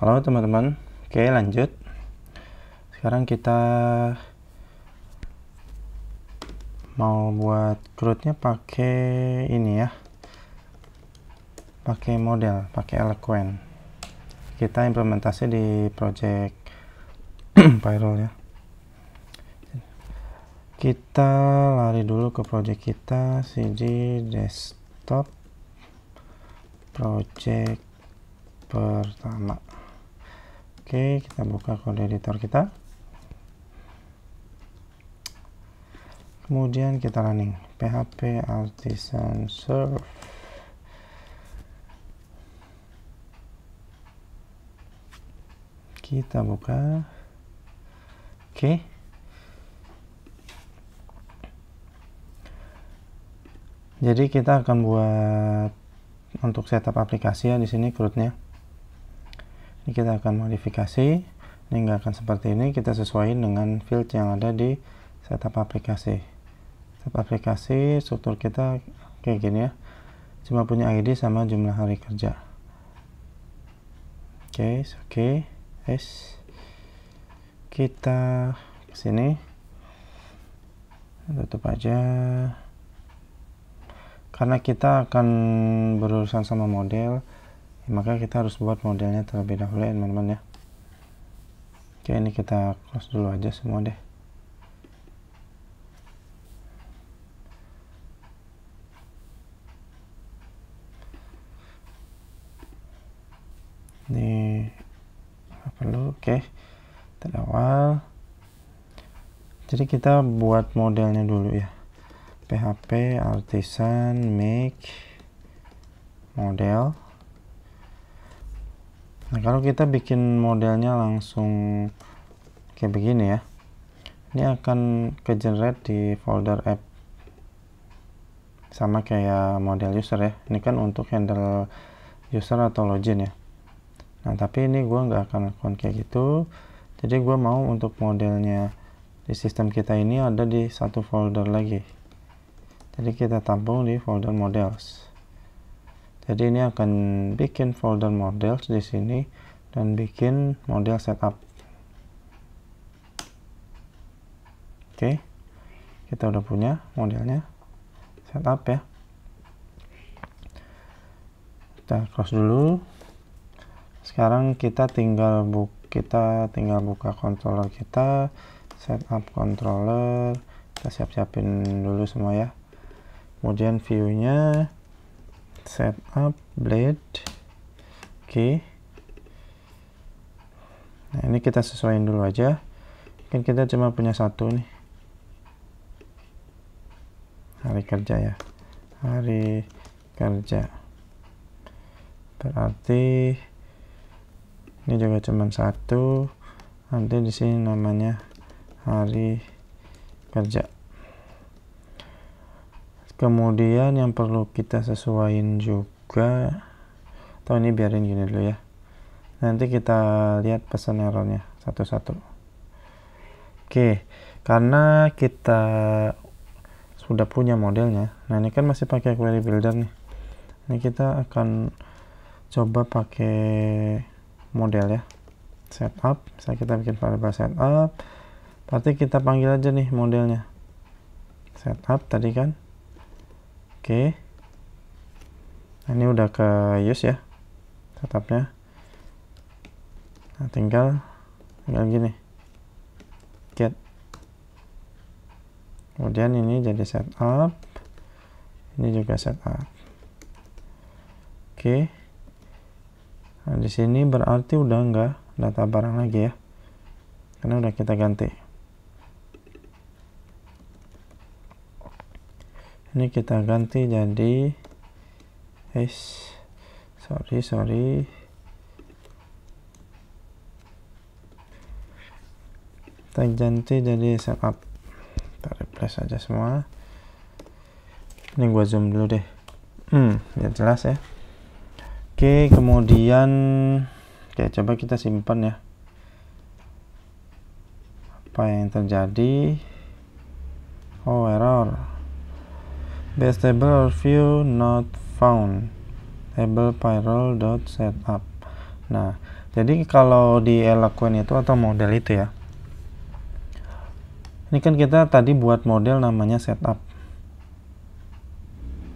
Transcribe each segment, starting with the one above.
Halo teman-teman, oke lanjut. Sekarang kita mau buat CRUD-nya pakai ini ya, pakai model, pakai Eloquent. Kita implementasi di project Pyrol ya. Kita lari dulu ke project kita, cd desktop project pertama. Oke, kita buka kode editor kita. Kemudian kita running php artisan serve. Kita buka. Oke. Jadi kita akan buat untuk setup aplikasi ya di sini CRUD-nya. Ini kita akan modifikasi. Ini nggak akan seperti ini, kita sesuaikan dengan field yang ada di setup aplikasi. Setup aplikasi struktur kita kayak gini ya. Cuma punya ID sama jumlah hari kerja. Oke, yes. Kita ke sini. Tutup aja. Karena kita akan berurusan sama model, maka kita harus buat modelnya terlebih dahulu ya teman-teman ya. Oke, ini kita close dulu aja semua deh. Ini apa perlu? Oke, dari awal. Jadi kita buat modelnya dulu ya. php artisan make model. Nah, kalau kita bikin modelnya langsung kayak begini ya, ini akan ke generate di folder app sama kayak model user ya. Ini kan untuk handle user atau login ya. Nah, tapi ini gua nggak akan lakukan kayak gitu. Jadi gua mau untuk modelnya di sistem kita ini ada di satu folder lagi. Jadi kita tampung di folder models. Jadi ini akan bikin folder models di sini dan bikin model setup. Oke, kita udah punya modelnya setup ya. Kita close dulu. Sekarang kita tinggal buka controller kita, setup controller. Kita siap-siapin dulu semua ya. Kemudian view-nya setup blade. Oke. Nah, ini kita sesuaiin dulu aja. Kan kita cuma punya satu nih. Hari kerja ya. Hari kerja. Berarti ini juga cuma satu. Nanti di sini namanya hari kerja. Kemudian yang perlu kita sesuaiin juga, atau ini biarin gini dulu ya, nanti kita lihat pesan errornya satu-satu. Oke, karena kita sudah punya modelnya, nah ini kan masih pakai query builder nih, ini kita akan coba pakai model ya, setup. Misalnya kita bikin variable setup, berarti kita panggil aja nih modelnya setup tadi kan. Oke, nah, ini udah ke use ya setupnya. Nah, tinggal gini get. Kemudian ini jadi setup, ini juga setup. Oke, nah, di sini berarti udah enggak data barang lagi ya, karena udah kita ganti. Ini kita ganti jadi sorry kita ganti jadi setup. Kita replace aja semua. Ini gua zoom dulu deh biar jelas ya. Oke, kemudian coba kita simpan ya apa yang terjadi. Oh, error. Base table or view not found. Table pyrol.setup. Nah, jadi kalau di Eloquent itu atau model itu ya, ini kan kita tadi buat model namanya setup.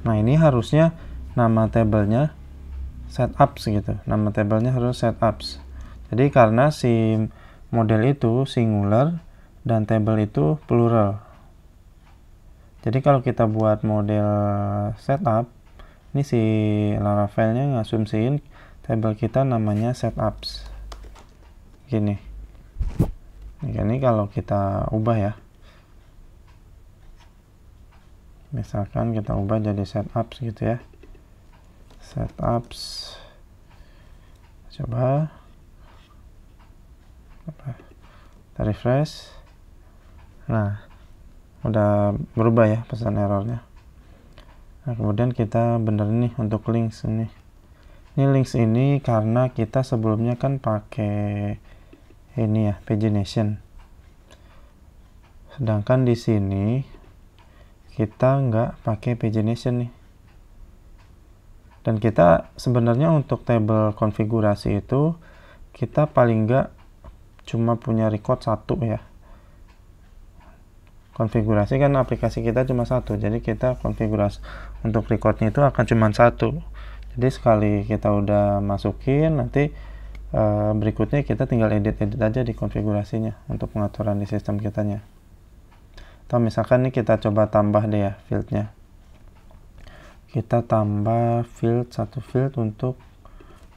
Nah, ini harusnya nama tabelnya setups gitu. Nama tabelnya harus setups. Jadi karena si model itu singular dan table itu plural. Jadi kalau kita buat model setup, ini si Laravel-nya ngasumsiin table kita namanya setups. Gini. Ini kalau kita ubah ya. Misalkan kita ubah jadi setups gitu ya. Setups. Coba. Kita refresh. Nah, udah berubah ya pesan errornya. Nah, kemudian kita benerin nih untuk links ini. Ini links ini karena kita sebelumnya kan pakai ini ya, pagination. Sedangkan di sini kita nggak pakai pagination nih. Dan kita sebenarnya untuk table konfigurasi itu kita paling nggak cuma punya record satu ya. Konfigurasi kan aplikasi kita cuma satu, jadi kita konfigurasi untuk recordnya itu akan cuma satu. Jadi sekali kita udah masukin, nanti berikutnya kita tinggal edit-edit aja di konfigurasinya untuk pengaturan di sistem kitanya. Atau misalkan nih kita coba tambah deh ya fieldnya. Kita tambah satu field untuk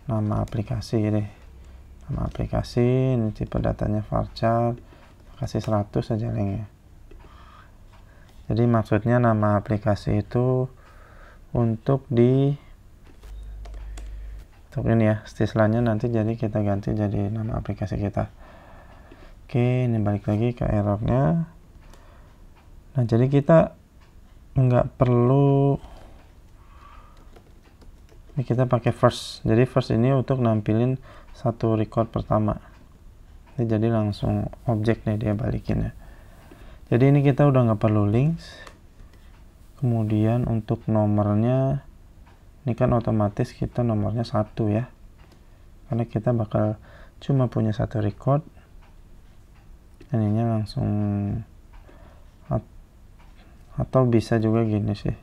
nama aplikasi deh. Nama aplikasi, ini tipe datanya varchar, kasih 100 aja linknya. Jadi maksudnya nama aplikasi itu untuk ini ya, istilahnya nanti jadi kita ganti jadi nama aplikasi kita. Oke, ini balik lagi ke errornya. Nah, jadi kita nggak perlu ini kita pakai first. Jadi first ini untuk nampilin satu record pertama. Ini jadi langsung objek nih dia balikin ya. Jadi ini kita udah nggak perlu links. Kemudian untuk nomornya, ini kan otomatis kita nomornya 1 ya. Karena kita bakal cuma punya satu record. Dan ini langsung, atau bisa juga gini sih.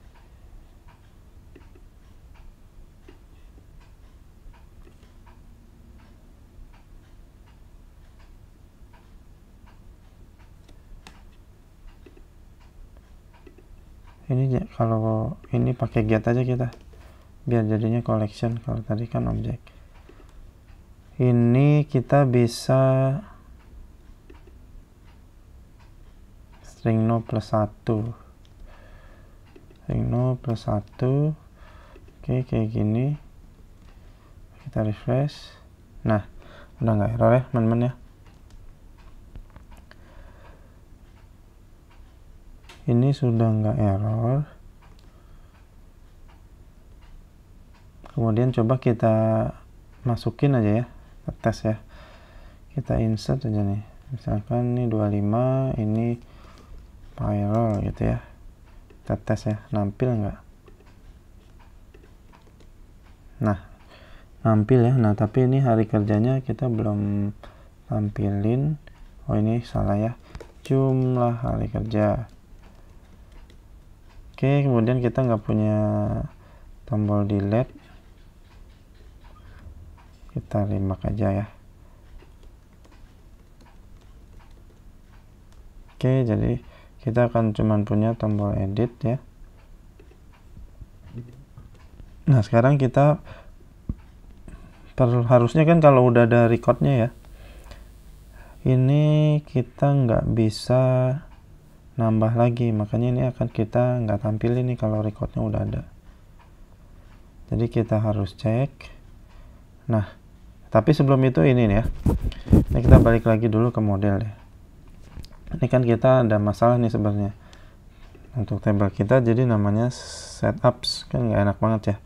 Ini kalau ini pakai get aja kita, biar jadinya collection. Kalau tadi kan objek. Ini kita bisa string no plus 1, string no plus 1. Oke, kayak gini. Kita refresh. Nah, udah nggak error ya teman-teman ya. Ini sudah nggak error. Kemudian coba kita masukin aja ya, tes ya. Kita insert aja nih. Misalkan ini 25, ini payroll gitu ya. Kita tes ya, nampil nggak? Nah, nampil ya. Nah, tapi ini hari kerjanya kita belum tampilin. Oh, ini salah ya. Jumlah hari kerja. Oke, kemudian kita nggak punya tombol delete. Kita remark aja ya. Oke, jadi kita akan cuman punya tombol edit ya. Nah, sekarang kita harusnya kan kalau udah ada recordnya ya, ini kita nggak bisa nambah lagi, makanya ini akan kita nggak tampilin nih kalau recordnya udah ada. Jadi kita harus cek. Nah, tapi sebelum itu ini nih ya, ini kita balik lagi dulu ke model ya. Ini kan kita ada masalah nih sebenarnya untuk table kita, jadi namanya setups, kan nggak enak banget ya.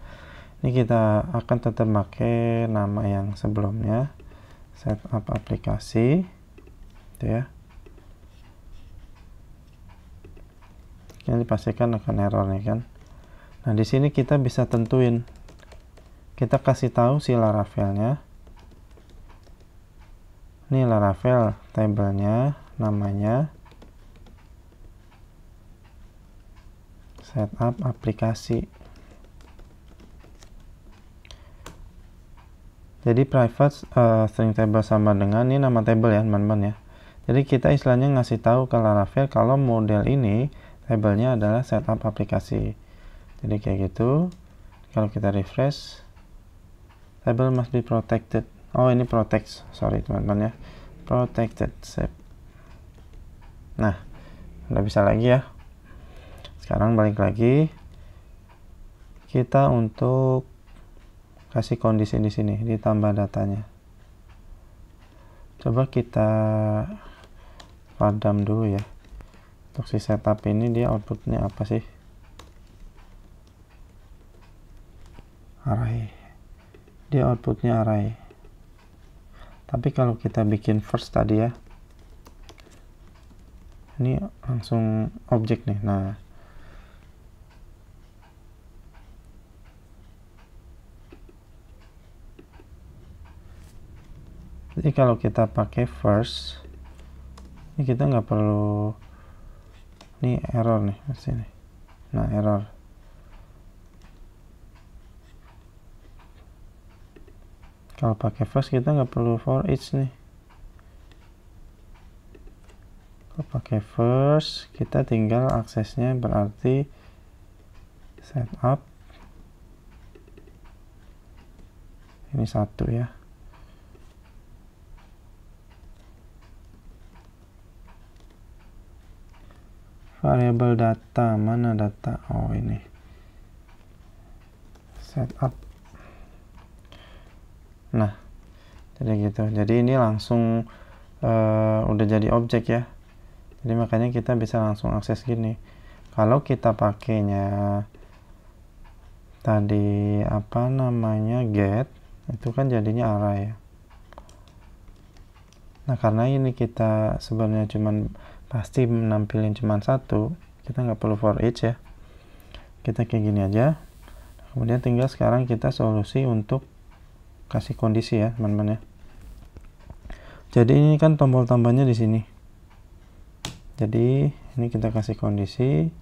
Ini kita akan tetap pakai nama yang sebelumnya, setup aplikasi gitu ya. Ini dipastikan akan error nih kan. Nah, di sini kita bisa tentuin, kita kasih tahu si Laravelnya Ini Laravel tabelnya, namanya setup aplikasi. Jadi private string table sama dengan ini nama table ya teman-teman ya. Jadi kita istilahnya ngasih tahu ke Laravel kalau model ini tabelnya adalah setup aplikasi. Jadi kayak gitu. Kalau kita refresh, table must be protected. Oh ini protect, sorry teman-teman ya, protected save. Nah udah bisa lagi ya. Sekarang balik lagi kita untuk kasih kondisi di sini, ditambah datanya. Coba kita padam dulu ya. Untuk si setup ini dia outputnya apa sih? Array. Dia outputnya array. Tapi kalau kita bikin first tadi ya, ini langsung objek nih. Nah, jadi kalau kita pakai first, ini kita nggak perlu, ini error nih sini. Nah error. Kalau pakai first kita nggak perlu for each nih. Kalau pakai first kita tinggal aksesnya berarti setup. Ini satu ya. Variable data, mana data? Oh ini setup. Nah jadi gitu, jadi ini langsung udah jadi objek ya. Jadi makanya kita bisa langsung akses gini. Kalau kita pakainya tadi apa namanya get, itu kan jadinya array ya. Nah karena ini kita sebenarnya cuman pasti menampilin cuman satu, kita nggak perlu for each ya. Kita kayak gini aja. Kemudian tinggal sekarang kita solusi untuk kasih kondisi ya teman-teman ya. Jadi ini kan tombol tambahnya di sini. Jadi ini kita kasih kondisi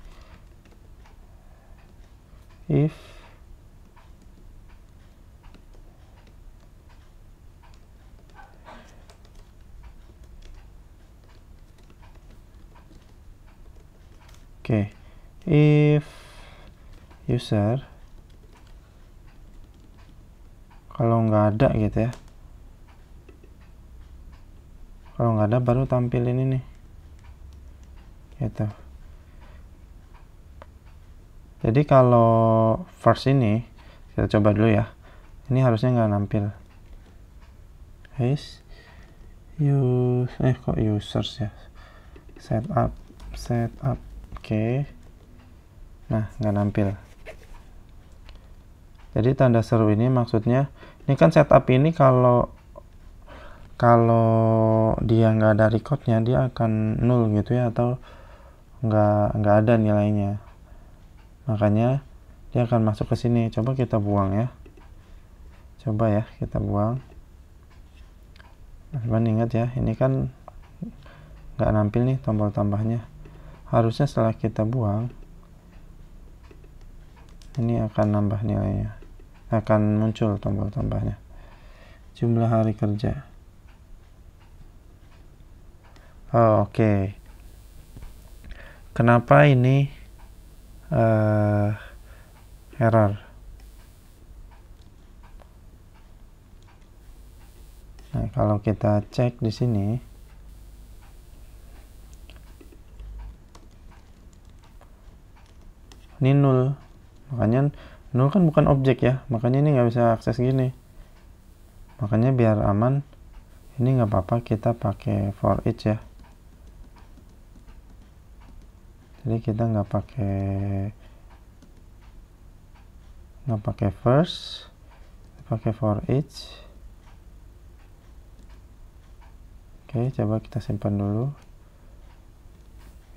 if if user, kalau nggak ada gitu ya, kalau nggak ada baru tampilin ini gitu. Jadi kalau first ini kita coba dulu ya, ini harusnya nggak nampil. Kok users ya, setup oke. Nah nggak nampil. Jadi tanda seru ini maksudnya, ini kan setup ini kalau dia nggak ada recordnya dia akan null gitu ya, atau nggak ada nilainya. Makanya dia akan masuk ke sini. Coba kita buang ya. Coba ya kita buang. Teman ingat ya, ini kan nggak nampil nih tombol tambahnya. Harusnya setelah kita buang, ini akan nambah nilainya, akan muncul tombol tambahnya. Jumlah hari kerja. Oh, oke. Kenapa ini error? Nah, kalau kita cek di sini, ini null. Makanya null kan bukan objek ya, makanya ini nggak bisa akses gini. Makanya biar aman, ini nggak apa-apa kita pakai for each ya. Jadi kita nggak pakai first, pakai for each. Oke, coba kita simpan dulu.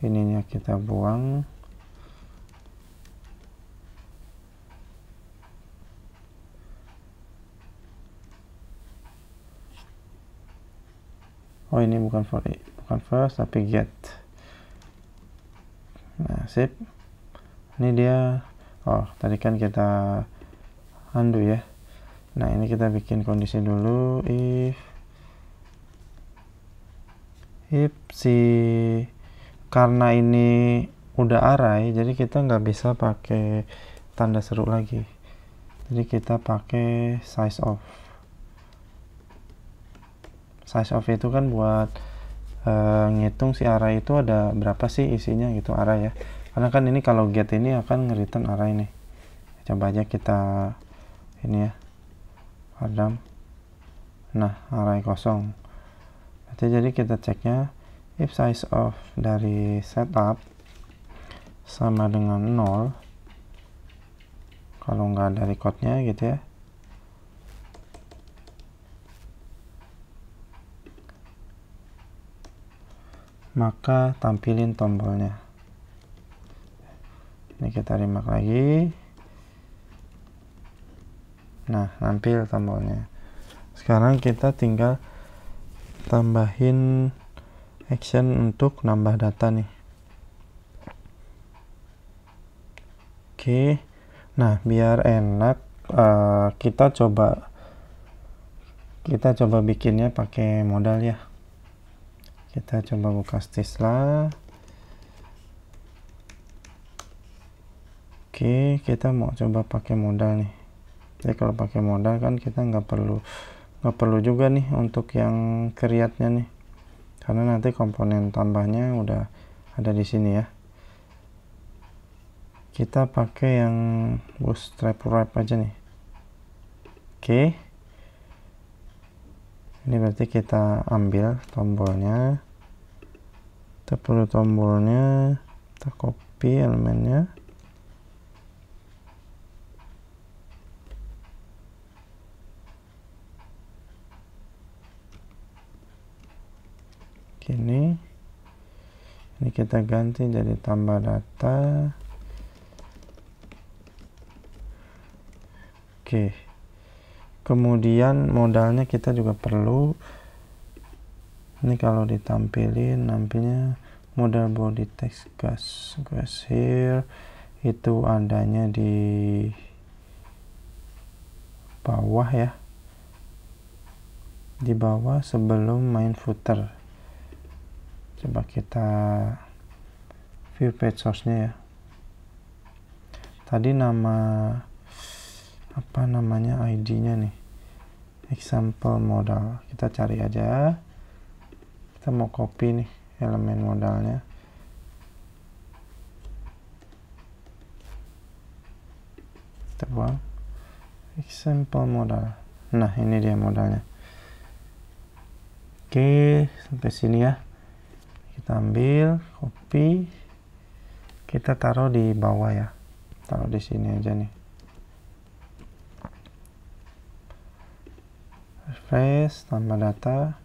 Ininya kita buang. oh ini bukan first tapi get. Nah sip, ini dia. Oh tadi kan kita undo ya. Nah ini kita bikin kondisi dulu, if karena ini udah array, jadi kita nggak bisa pakai tanda seru lagi, jadi kita pakai size of itu kan buat ngitung si array itu ada berapa sih isinya gitu, array ya, karena kan ini kalau get ini akan nge-return array nih. Coba aja kita ini ya, Adam. Nah array kosong. Jadi kita ceknya if size of dari setup sama dengan 0, kalau nggak dari code-nya gitu ya, maka tampilin tombolnya. Ini kita remark lagi. Nah nampil tombolnya. Sekarang kita tinggal tambahin action untuk nambah data nih. Oke, nah biar enak kita coba bikinnya pakai modal ya. Kita coba buka Stisla. Oke, kita mau coba pakai modal nih. Jadi kalau pakai modal kan kita nggak perlu juga nih untuk yang create-nya nih, karena nanti komponen tambahnya udah ada di sini ya. Kita pakai yang bootstrap wrap aja nih. Oke, ini berarti kita ambil tombolnya, kita perlu tombolnya, kita copy elemennya, ini kita ganti jadi tambah data. Oke, kemudian modalnya kita juga perlu. Ini kalau ditampilin nampilnya modal body text gas here, itu adanya di bawah ya, di bawah sebelum main footer. Coba kita view page source-nya ya. Tadi nama apa namanya, ID-nya nih, example modal. Kita cari aja. Kita mau copy nih elemen modalnya. Kita buang example modal. Nah ini dia modalnya. Oke, sampai sini ya. Kita ambil, copy, kita taruh di bawah ya, taruh di sini aja nih. Refresh, tambah data,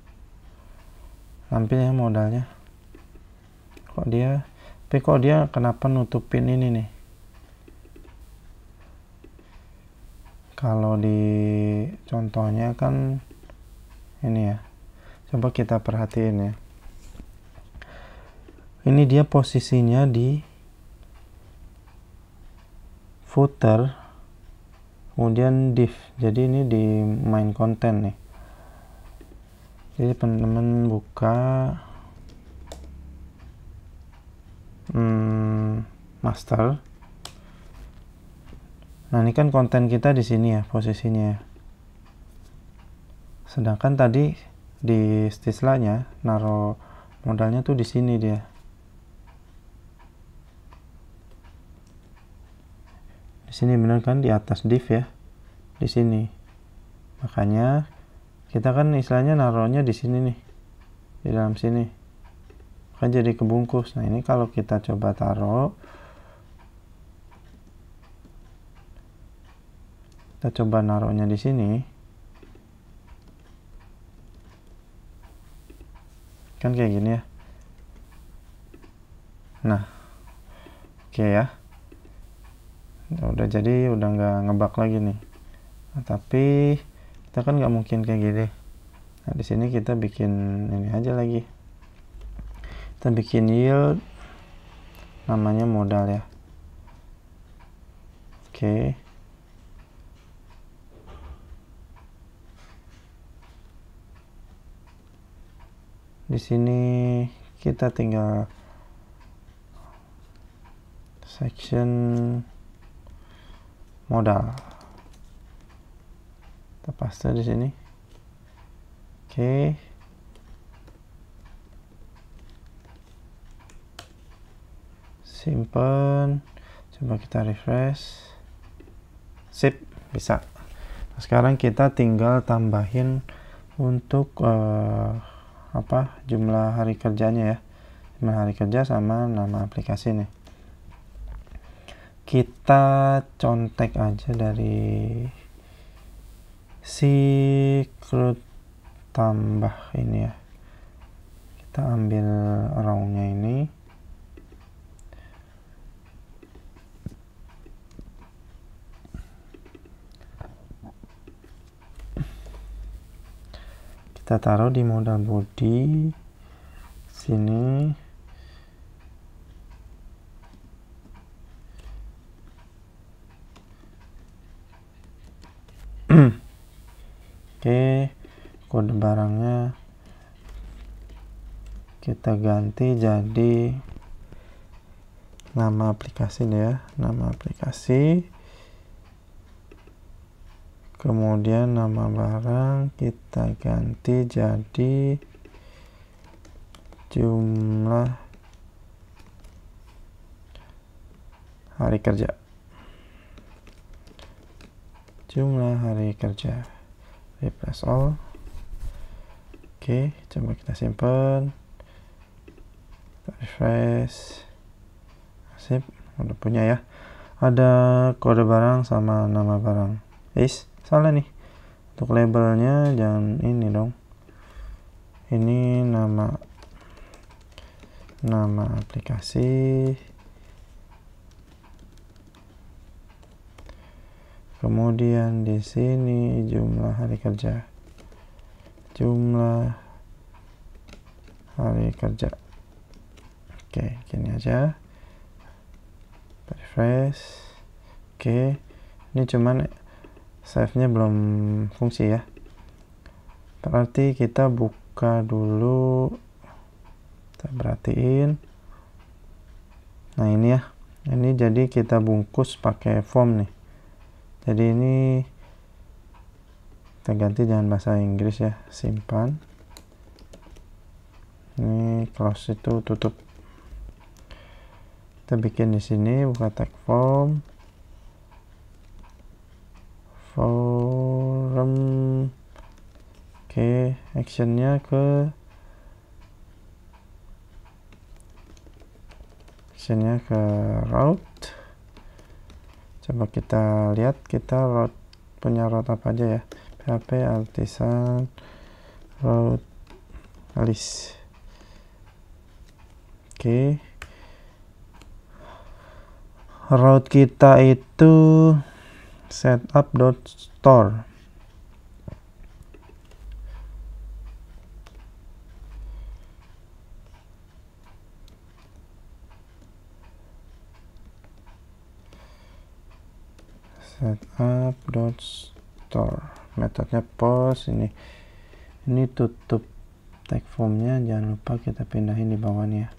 tampilnya modalnya. Kok dia kenapa nutupin ini nih? Kalau di contohnya kan ini ya, coba kita perhatiin ya. Ini dia posisinya di footer, kemudian div. Jadi ini di main content nih. Jadi teman-teman buka master. Nah ini kan konten kita di sini ya posisinya. Sedangkan tadi di Stisla-nya naruh modalnya tuh di sini dia. Di sini bener kan, di atas div ya, di sini. Makanya kita kan istilahnya naruhnya di sini nih, di dalam sini, kan jadi kebungkus. Nah ini kalau kita coba taruh, kita coba naruhnya di sini, kan kayak gini ya. Nah oke ya, udah jadi, udah nggak ngebug lagi nih. Nah, tapi kita kan nggak mungkin kayak gini. Nah, di sini kita bikin ini aja lagi. Kita bikin yield, namanya modal ya. Oke. Di sini kita tinggal section modal. Kita paste di sini. Oke. Simpen. Coba kita refresh. Sip, bisa. Nah, sekarang kita tinggal tambahin untuk jumlah hari kerjanya ya. Jumlah hari kerja sama nama aplikasi nih. Kita contek aja dari secret tambah ini ya. Kita ambil row-nya ini. Kita taruh di modal body sini. Oke, kode barangnya kita ganti jadi nama aplikasi ya, nama aplikasi. Kemudian nama barang kita ganti jadi jumlah hari kerja. Jumlah hari kerja. Replace all. Oke, coba kita simpan. Kita refresh. Sip, udah punya ya. Ada kode barang sama nama barang. Salah nih. Untuk labelnya jangan ini dong. Ini nama aplikasi. Kemudian di sini jumlah hari kerja. Jumlah hari kerja. Oke, gini aja. Refresh. Oke. Ini cuman save-nya belum fungsi ya. Berarti kita buka dulu. Kita perhatiin. Nah, ini ya. Ini jadi kita bungkus pakai form nih. Jadi ini kita ganti jangan bahasa Inggris ya, simpan. Ini close itu tutup. Kita bikin di sini, buka tag form. Oke, actionnya ke route. Coba kita lihat kita route punya route apa aja ya. PHP artisan route list. Oke. Route kita itu setup.store. Setup.store. Metodenya post ini tutup tag formnya, jangan lupa kita pindahin di bawahnya.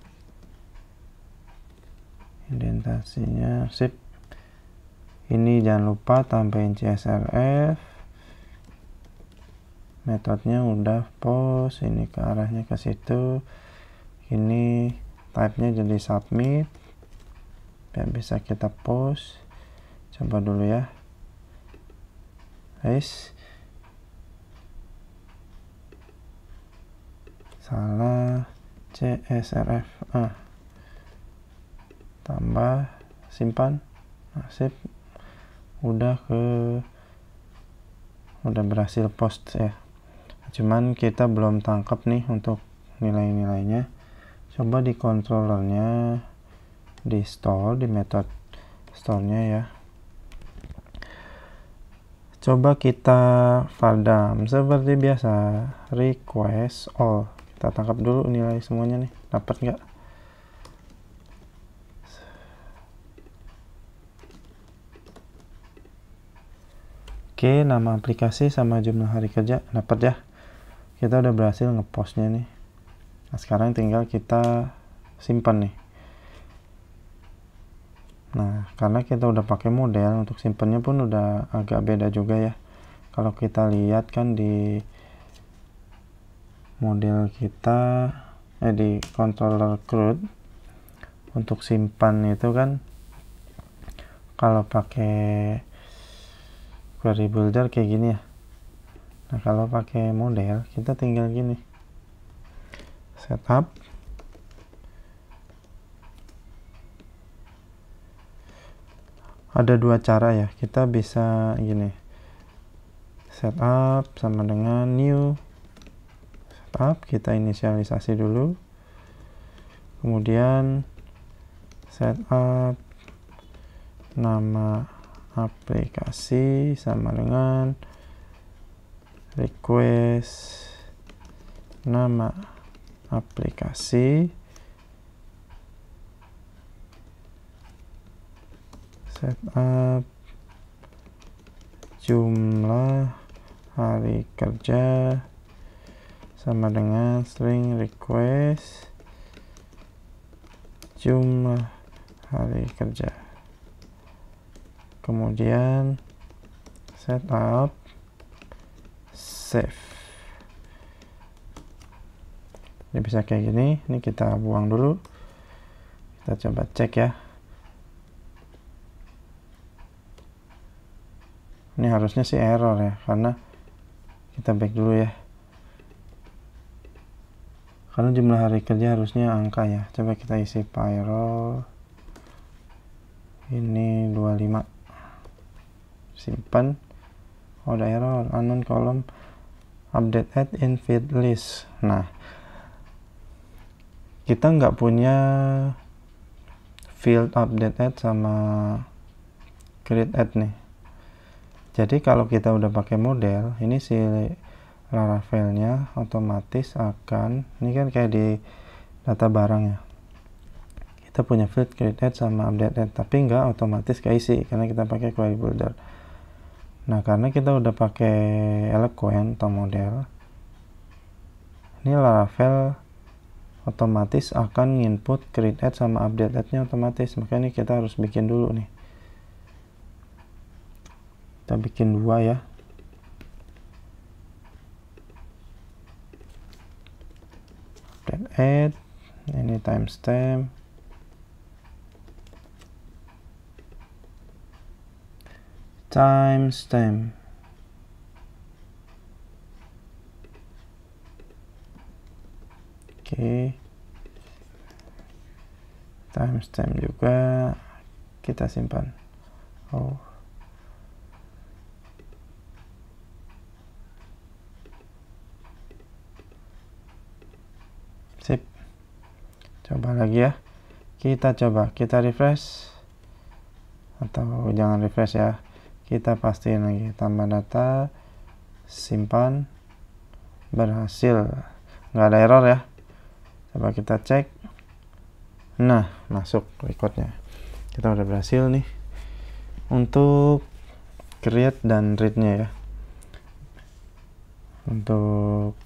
Indentasinya sip. Ini jangan lupa tambahin CSRF. Metodenya udah post, ini ke arahnya ke situ. Ini type-nya jadi submit. Biar bisa kita post. Coba dulu ya. Salah CSRF. Tambah, simpan. Sip. Udah berhasil post ya. Cuman kita belum tangkap nih untuk nilai-nilainya. Coba di controllernya, di store, di method store-nya ya. Coba kita file dump seperti biasa, request all. Kita tangkap dulu nilai semuanya nih, dapat nggak? Oke, nama aplikasi sama jumlah hari kerja dapat ya. Kita udah berhasil ngepostnya nih. Nah, sekarang tinggal kita simpan nih. Nah, karena kita udah pakai model, untuk simpannya pun udah agak beda juga ya. Kalau kita lihat kan di model kita, di controller CRUD, untuk simpan itu kan kalau pakai query builder kayak gini ya. Nah, kalau pakai model kita tinggal gini, setup, ada dua cara ya, kita bisa gini, setup sama dengan new setup, kita inisialisasi dulu, kemudian setup nama aplikasi sama dengan request nama aplikasi, setup jumlah hari kerja sama dengan string request jumlah hari kerja, kemudian setup save. Ini bisa kayak gini. Ini kita buang dulu, kita coba cek ya. Ini harusnya sih error ya, karena kita back dulu ya, karena jumlah hari kerja harusnya angka ya. Coba kita isi payroll, ini 25, simpan. Oh, ada error, unknown column update add in feed list. Nah, kita nggak punya field update add sama create add nih. Jadi kalau kita udah pakai model, ini si Laravel-nya otomatis akan, ini kan kayak di data barang ya, kita punya field create add sama update add, tapi nggak otomatis keisi karena kita pakai query builder. Nah, karena kita udah pakai Eloquent atau model, ini Laravel otomatis akan input create add sama update add-nya otomatis. Makanya kita harus bikin dulu nih. Kita bikin dua ya. Update add, ini timestamp. Timestamp. Oke. Timestamp juga kita simpan. Oh. Sip. Coba lagi ya. Kita coba, kita refresh. Atau jangan refresh ya. Kita pastiin lagi, tambah data, simpan, berhasil. Nggak ada error ya. Coba kita cek. Nah, masuk recordnya. Kita udah berhasil nih untuk create dan read-nya ya. Untuk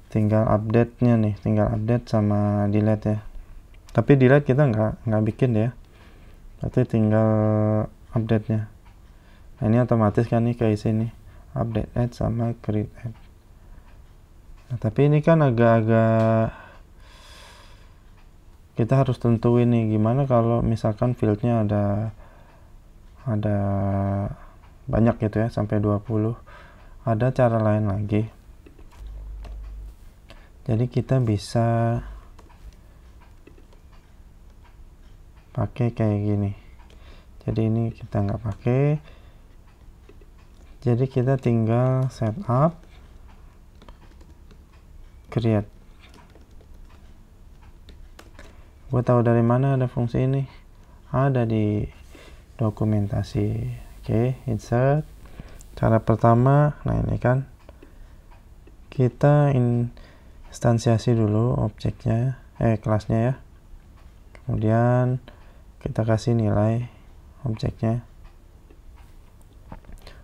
tinggal update-nya nih, tinggal update sama delete ya. Tapi delete kita nggak bikin ya. Berarti tinggal update-nya. Nah, ini otomatis kan nih kayak sini, update add sama create add. Nah, tapi ini kan agak-agak kita harus tentuin nih gimana kalau misalkan fieldnya ada banyak gitu ya, sampai 20. Ada cara lain lagi. Jadi kita bisa pakai kayak gini. Jadi ini kita nggak pakai. Jadi kita tinggal setup, create. Gue tahu dari mana ada fungsi ini. Ada di dokumentasi. Oke, insert. Cara pertama, nah ini kan kita instansiasi dulu objeknya, kelasnya ya. Kemudian kita kasih nilai objeknya.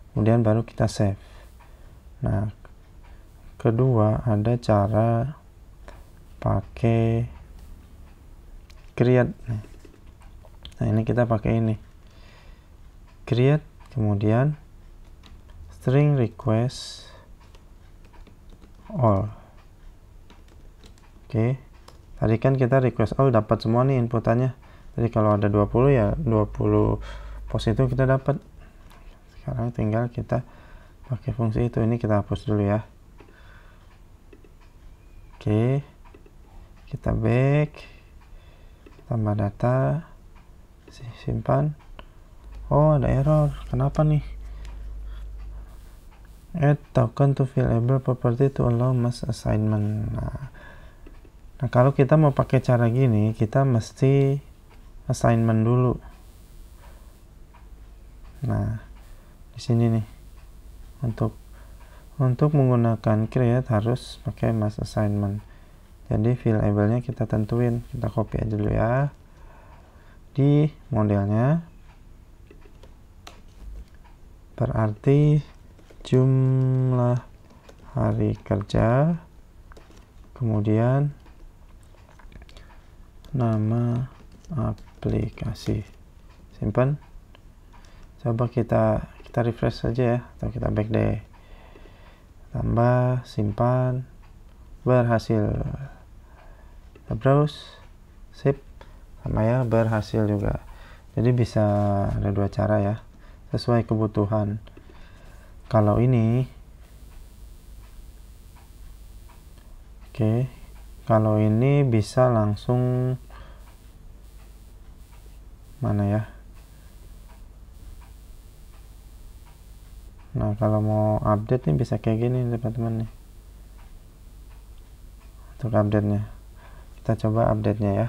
Kemudian baru kita save. Nah, kedua ada cara pakai create. Nah, ini kita pakai ini. Create, kemudian string request all. Oke. Tadi kan kita request all dapat semua nih inputannya. Jadi kalau ada 20 ya 20 pos itu kita dapat. Sekarang tinggal kita pakai fungsi itu. Ini kita hapus dulu ya. Oke. Kita back. Tambah data. Simpan. Oh, ada error. Kenapa nih? Add token to fillable property to allow mass assignment. Nah, kalau kita mau pakai cara gini, kita mesti assignment dulu. Nah, di sini nih. Untuk menggunakan create harus pakai mass assignment. Jadi fillable-nya kita tentuin. Kita copy aja dulu ya. Di modelnya berarti jumlah hari kerja, kemudian nama aplikasi. Simpan. Coba kita refresh saja ya, atau kita back deh. Tambah, simpan, berhasil. Kita browse, sip, sama ya, berhasil juga. Jadi bisa ada dua cara ya, sesuai kebutuhan. Kalau ini, kalau ini bisa langsung mana ya? Nah, kalau mau update nih bisa kayak gini teman-teman nih. Untuk update-nya, kita coba update-nya ya.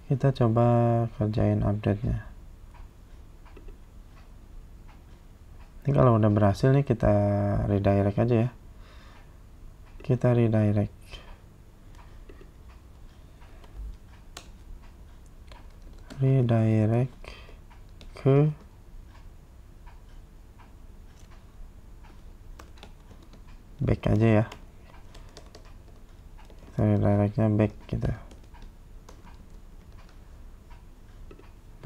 Kita coba kerjain update-nya. Ini kalau udah berhasil nih kita redirect aja ya. Kita redirect. Ke back aja ya. Kita redirectnya back gitu.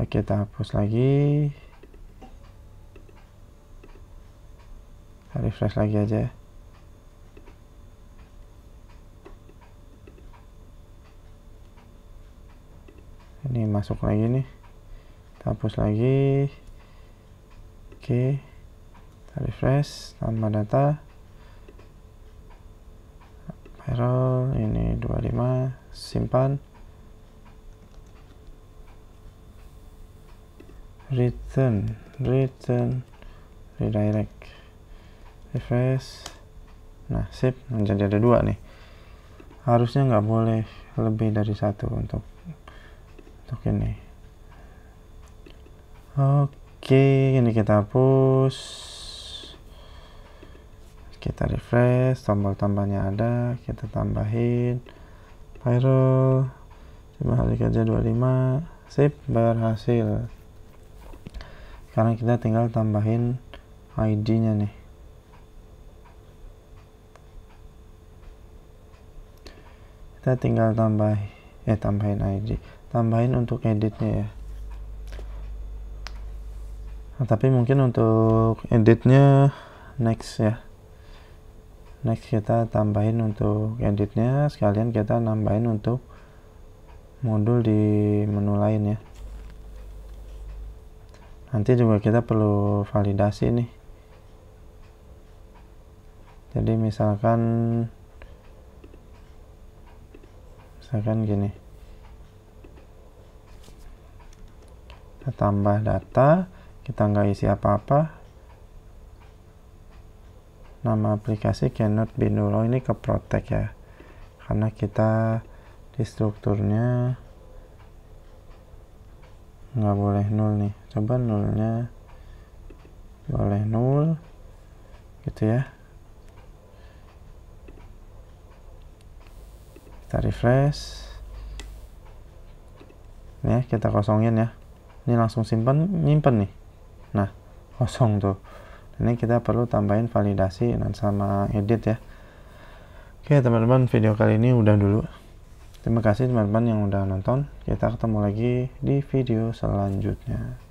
Kita hapus lagi. Refresh lagi aja. Ini masuk lagi nih. Kita hapus lagi. Oke. Kita refresh, tambah data. Error ini 25, simpan. Return, redirect. Refresh. Nah, sip, menjadi ada dua nih. Harusnya nggak boleh lebih dari satu untuk ini. Oke, ini kita hapus. Kita refresh, tombol tambahnya ada, kita tambahin. Viral, coba hari kerja 25, sip, berhasil. Sekarang kita tinggal tambahin ID-nya nih. Kita tinggal tambahin ID, tambahin untuk editnya ya. Nah, tapi mungkin untuk editnya next ya. Next kita tambahin untuk editnya, sekalian kita nambahin untuk modul di menu lain ya. Nanti juga kita perlu validasi nih. Jadi misalkan gini, kita tambah data, kita nggak isi apa-apa, nama aplikasi cannot be null. Ini ke protect ya, karena kita di strukturnya nggak boleh 0 nih, coba nolnya boleh 0 gitu ya. Kita refresh ya, kita kosongin ya, ini langsung nyimpen nih. Nah, kosong tuh. Ini kita perlu tambahin validasi dan sama edit ya. Oke teman-teman, video kali ini udah dulu. Terima kasih teman-teman yang udah nonton. Kita ketemu lagi di video selanjutnya.